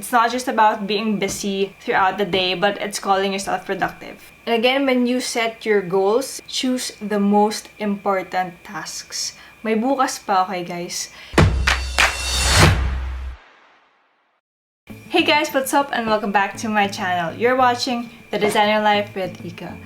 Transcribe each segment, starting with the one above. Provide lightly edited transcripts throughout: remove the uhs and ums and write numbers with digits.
It's not just about being busy throughout the day, but it's calling yourself productive. And again, when you set your goals, choose the most important tasks. May bukas pa, okay guys? Hey guys, what's up and welcome back to my channel. You're watching The Designer Life with Ika.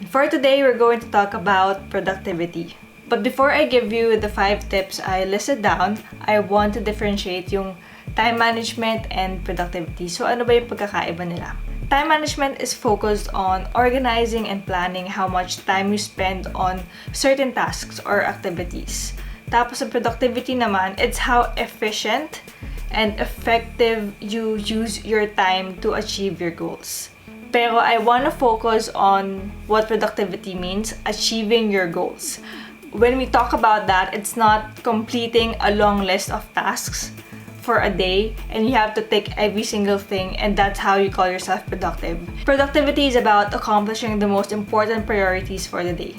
And for today, we're going to talk about productivity. But before I give you the 5 tips I listed down, I want to differentiate yung time management and productivity. So ano ba yung pagkakaiba nila? Time management is focused on organizing and planning how much time you spend on certain tasks or activities. Tapos ang productivity naman, it's how efficient and effective you use your time to achieve your goals. Pero I want to focus on what productivity means, achieving your goals. When we talk about that, it's not completing a long list of tasks for a day and you have to take every single thing and that's how you call yourself productive. Productivity is about accomplishing the most important priorities for the day.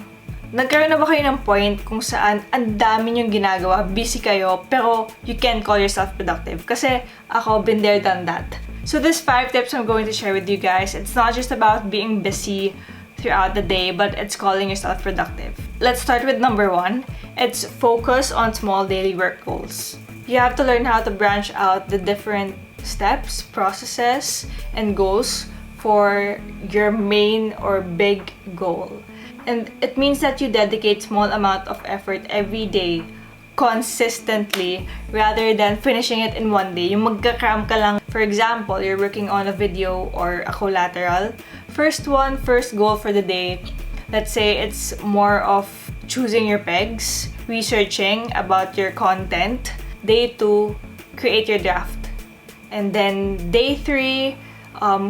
Nagkaroon na ba kayo ng point kung saan ang dami niyong ginagawa, busy kayo, pero you can't call yourself productive? Kasi ako, been there, done that. So these 5 tips I'm going to share with you guys, it's not just about being busy throughout the day, but it's calling yourself productive. Let's start with number 1. It's focus on small daily work goals. You have to learn how to branch out the different steps, processes, and goals for your main or big goal. And it means that you dedicate small amount of effort every day, consistently, rather than finishing it in one day. Yung magka-cram ka lang. For example, you're working on a video or a collateral. First goal for the day. Let's say it's more of choosing your pegs, researching about your content. Day 2, create your draft. And then day 3,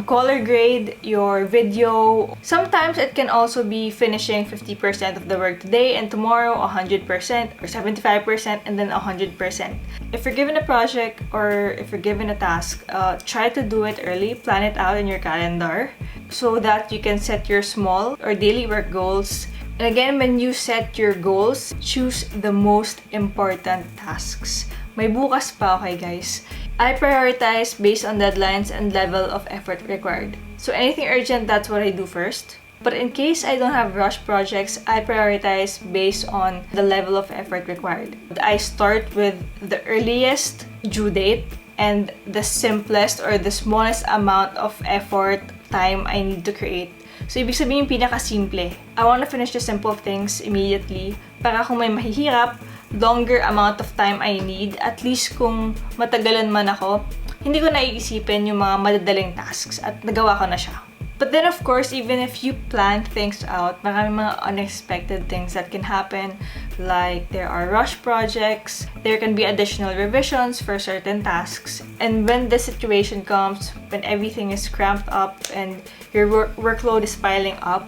color grade your video. Sometimes it can also be finishing 50% of the work today and tomorrow 100% or 75% and then 100%. If you're given a project or if you're given a task, try to do it early, plan it out in your calendar so that you can set your small or daily work goals. And again, when you set your goals, choose the most important tasks. May bukas pa, okay guys? I prioritize based on deadlines and level of effort required. So anything urgent, that's what I do first. But in case I don't have rush projects, I prioritize based on the level of effort required. I start with the earliest due date and the simplest or the smallest amount of effort time I need to create. So ibig sabihin yung pinaka-simple. I want to finish the simple things immediately para kung may mahihirap, longer amount of time I need, at least kung matagalan man ako, hindi ko naiisipin yung mga madadaling tasks at nagawa ko na siya. But then of course, even if you plan things out, maraming mga unexpected things that can happen. Like there are rush projects, there can be additional revisions for certain tasks. And when the situation comes, when everything is cramped up and your workload is piling up,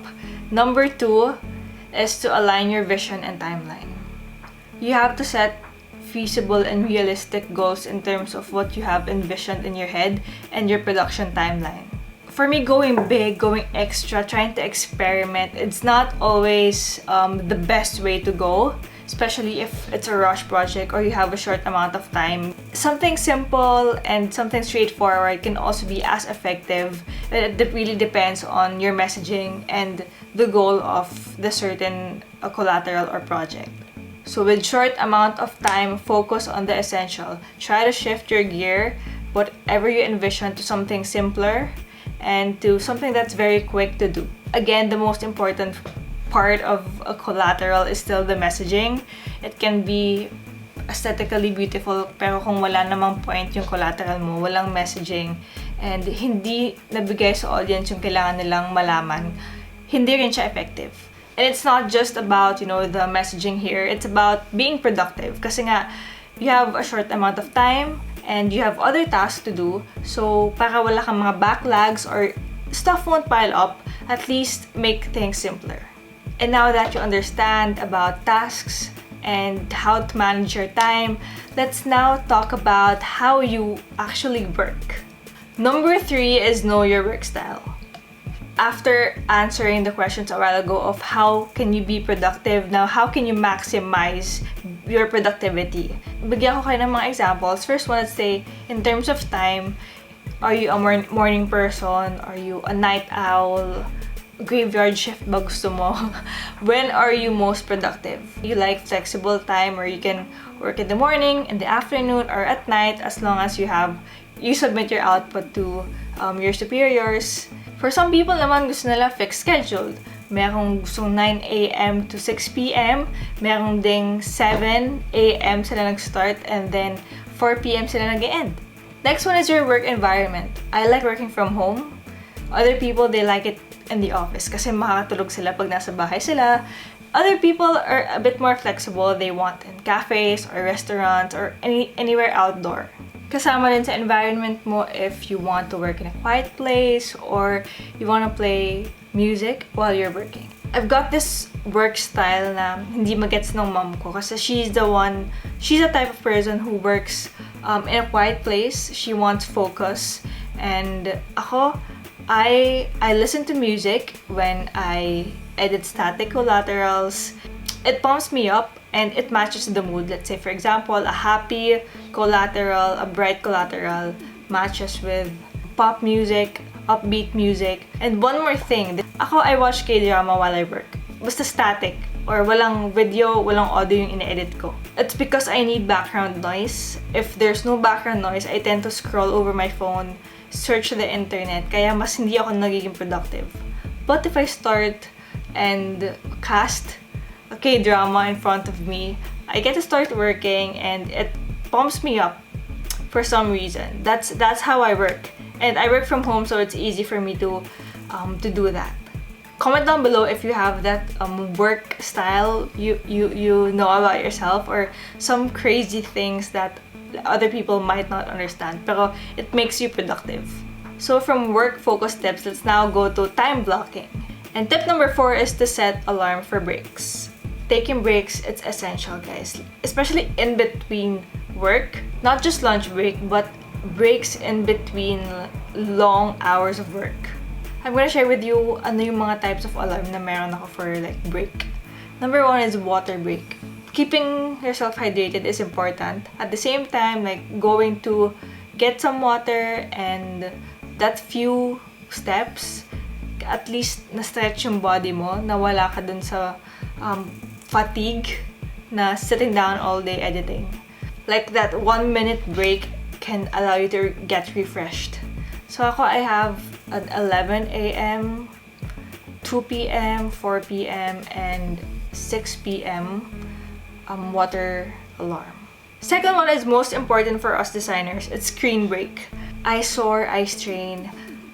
number 2 is to align your vision and timeline. You have to set feasible and realistic goals in terms of what you have envisioned in your head and your production timeline. For me, going big, going extra, trying to experiment, it's not always the best way to go, especially if it's a rush project or you have a short amount of time. Something simple and something straightforward can also be as effective. It really depends on your messaging and the goal of the certain collateral or project. So with short amount of time, focus on the essential. Try to shift your gear, whatever you envision, to something simpler and to something that's very quick to do. Again, the most important part of a collateral is still the messaging. It can be aesthetically beautiful, pero kung wala namang point yung collateral mo, walang messaging, and hindi nabigay sa audience yung kailangan nilang malaman, hindi rin siya effective. And it's not just about, the messaging here. It's about being productive. Kasi nga, you have a short amount of time and you have other tasks to do. So, para wala kang mga backlogs or stuff won't pile up, at least make things simpler. And now that you understand about tasks and how to manage your time, let's now talk about how you actually work. Number 3 is know your work style. After answering the questions a while ago of how can you be productive, now how can you maximize your productivity? Bigyan ko kayo ng mga examples. First one, let's say, in terms of time, Are you a morning person? Are you a night owl? Graveyard shift ba gusto mo? When are you most productive? You like flexible time where you can work in the morning, in the afternoon, or at night as long as you submit your output to your superiors. For some people naman gusto nila fixed scheduled. Merong gustong 9 a.m. to 6 p.m. Merong ding 7 a.m. sila nag-start and then 4 p.m. sila nag-end. Next one is your work environment. I like working from home. Other people, they like it in the office kasi makakatulog sila pag nasa bahay sila. Other people are a bit more flexible. They want in cafes or restaurants or anywhere outdoor. Kasama din sa environment mo if you want to work in a quiet place or you want to play music while you're working. I've got this work style na hindi magets ng mom ko kasi she's the type of person who works in a quiet place. She wants focus. And ako, I listen to music when I edit static collaterals. It pumps me up and it matches the mood. Let's say, for example, a happy collateral, a bright collateral matches with pop music, upbeat music. And one more thing, I watch K-drama while I work. Basta static or walang video, walang audio yung ine-edit ko. It's because I need background noise. If there's no background noise, I tend to scroll over my phone, search the internet, kaya mas hindi ako nagiging productive. But if I start and cast a K-drama in front of me, I get to start working and it pumps me up for some reason. That's how I work. And I work from home, so it's easy for me to do that. Comment down below if you have that work style you know about yourself or some crazy things that other people might not understand, pero it makes you productive. So from work focus tips, let's now go to time blocking. And tip number 4 is to set alarm for breaks. Taking breaks, it's essential, guys. Especially in between work, not just lunch break, but breaks in between long hours of work. I'm gonna share with you ano yung mga types of alarm na meron ako for like break. Number 1 is water break. Keeping yourself hydrated is important. At the same time, like going to get some water and that few steps, at least na-stretch yung body mo, nawala ka dun sa fatigue na sitting down all day editing. Like that 1 minute break can allow you to get refreshed. So ako, I have an 11 a.m., 2 p.m., 4 p.m., and 6 p.m. Water alarm. Second one is most important for us designers. It's screen break. Eye sore, eye strain.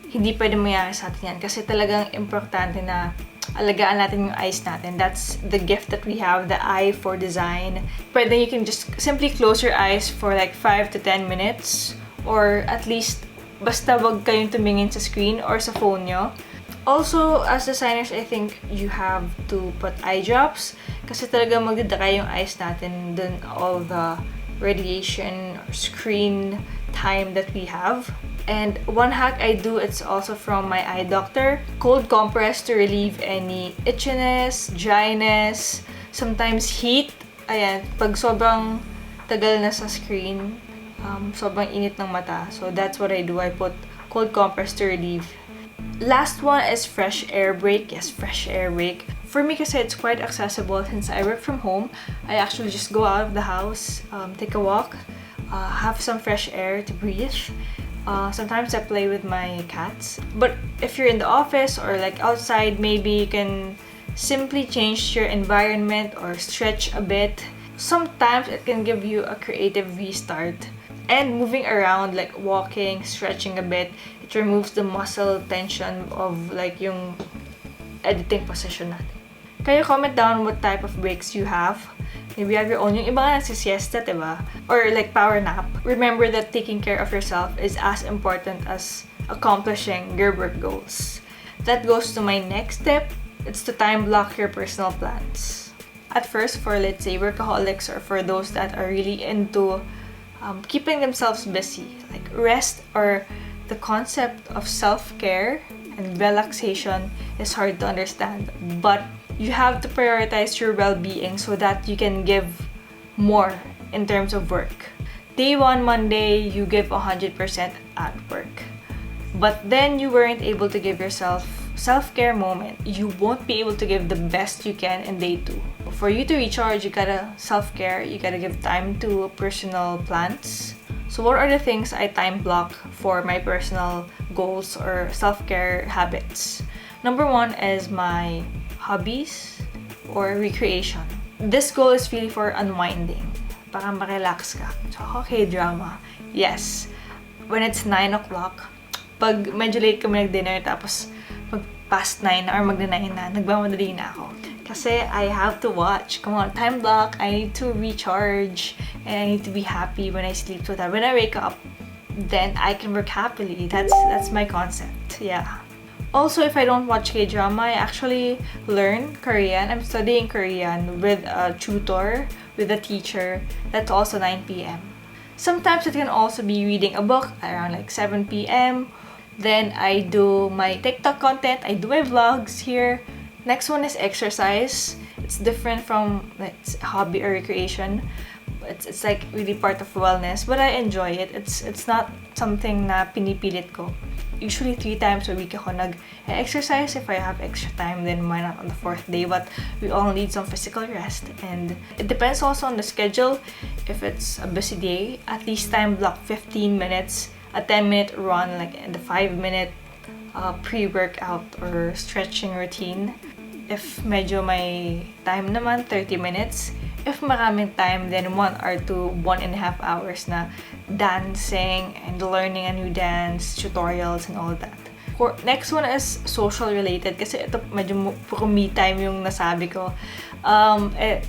Hindi pwede mangyari sa atin yan kasi talagang importante na alagaan natin yung eyes natin. That's the gift that we have, the eye for design. Pwede you can just simply close your eyes for like 5 to 10 minutes or at least basta wag kayong tumingin sa screen or sa phone nyo. Also, as designers, I think you have to put eye drops kasi talaga magdadaka yung eyes natin dun all the radiation or screen time that we have. And one hack I do, it's also from my eye doctor. Cold compress to relieve any itchiness, dryness, sometimes heat. Ayan, pag sobrang tagal na sa screen, sobrang init ng mata. So that's what I do. I put cold compress to relieve. Last one is fresh air break. Yes, fresh air break. For me kasi it's quite accessible since I work from home. I actually just go out of the house, take a walk, have some fresh air to breathe. Sometimes I play with my cats. But if you're in the office or like outside, maybe you can simply change your environment or stretch a bit. Sometimes it can give you a creative restart. And moving around, like walking, stretching a bit, it removes the muscle tension of like yung editing position natin. Kaya comment down what type of breaks you have. Maybe you have your own. Yung iba nga nagsisiesta, diba? Or like power nap. Remember that taking care of yourself is as important as accomplishing your work goals. That goes to my next tip. It's to time block your personal plans. At first, for let's say workaholics or for those that are really into keeping themselves busy, like rest or the concept of self-care and relaxation is hard to understand, but you have to prioritize your well-being so that you can give more in terms of work. Day 1, Monday, you give 100% at work. but then you weren't able to give yourself self-care moment, you won't be able to give the best you can in day 2. For you to recharge, you gotta self-care, you gotta give time to personal plans. So what are the things I time block for my personal goals or self-care habits? Number 1 is my hobbies or recreation. This goal is really for unwinding. Para ma-relax ka. So, okay, drama. Yes. When it's 9 o'clock, pag medyo late kami nag-dinner, tapos pag past 9 or magna-9 na, nagmamadali na ako. Kasi I have to watch. Come on, time block. I need to recharge. And I need to be happy when I sleep so that when I wake up, then I can work happily. That's my concept. Yeah. Also, if I don't watch K-drama, I actually learn Korean. I'm studying Korean with a tutor, with a teacher. That's also 9 p.m. Sometimes it can also be reading a book around like 7 p.m. Then I do my TikTok content. I do my vlogs here. Next one is exercise. It's different from like hobby or recreation. It's like really part of wellness, but I enjoy it. It's not something na pinipilit ko. Usually 3 times a week ako nag-exercise. If I have extra time, then why not on the 4th day? But we all need some physical rest, and it depends also on the schedule. If it's a busy day, at least time block 15 minutes, a 10-minute run, like in the 5-minute pre-workout or stretching routine. If medyo may time naman, 30 minutes. If maraming time, then 1 or 2, 1.5 hours na dancing and learning a new dance, tutorials, and all that. Next one is social related kasi ito medyo puro me time yung nasabi ko.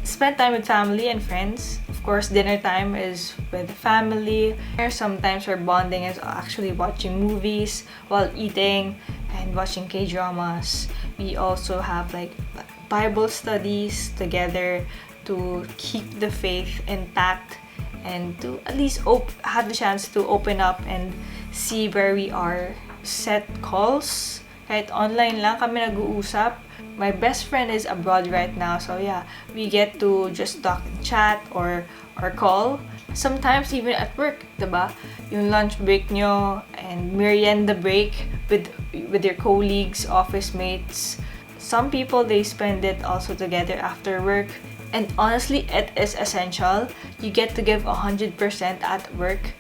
Spend time with family and friends. Of course, dinner time is with family. Sometimes our bonding is actually watching movies while eating and watching K-dramas. We also have like Bible studies together to keep the faith intact and to at least have the chance to open up and see where we are. Set calls. Kahit online lang kami nag-uusap. My best friend is abroad right now, so yeah, we get to just talk and chat or call. Sometimes even at work, diba? Yung lunch break nyo and merienda break with your colleagues, office mates. Some people, they spend it also together after work. And honestly, it is essential. You get to give 100% at work.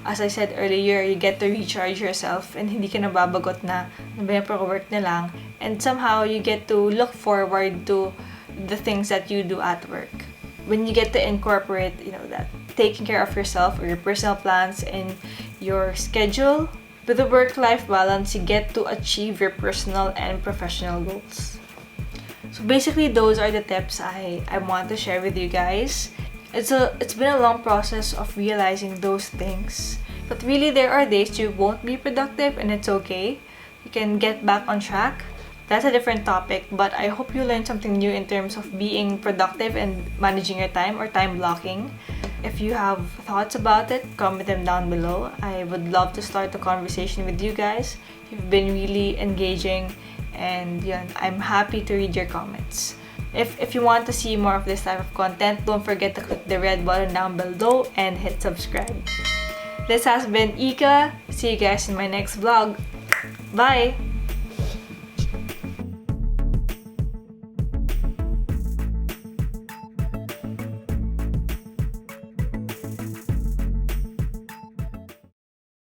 As I said earlier, you get to recharge yourself and hindi ka nababagot na work na lang. And somehow, you get to look forward to the things that you do at work. When you get to incorporate, that taking care of yourself or your personal plans in your schedule, with the work-life balance, you get to achieve your personal and professional goals. So basically, those are the tips I want to share with you guys. It's been a long process of realizing those things. But really, there are days you won't be productive and it's okay. You can get back on track. That's a different topic, but I hope you learned something new in terms of being productive and managing your time or time blocking. If you have thoughts about it, comment them down below. I would love to start a conversation with you guys. You've been really engaging, and I'm happy to read your comments. If you want to see more of this type of content, don't forget to click the red button down below and hit subscribe. This has been Ika. See you guys in my next vlog. Bye!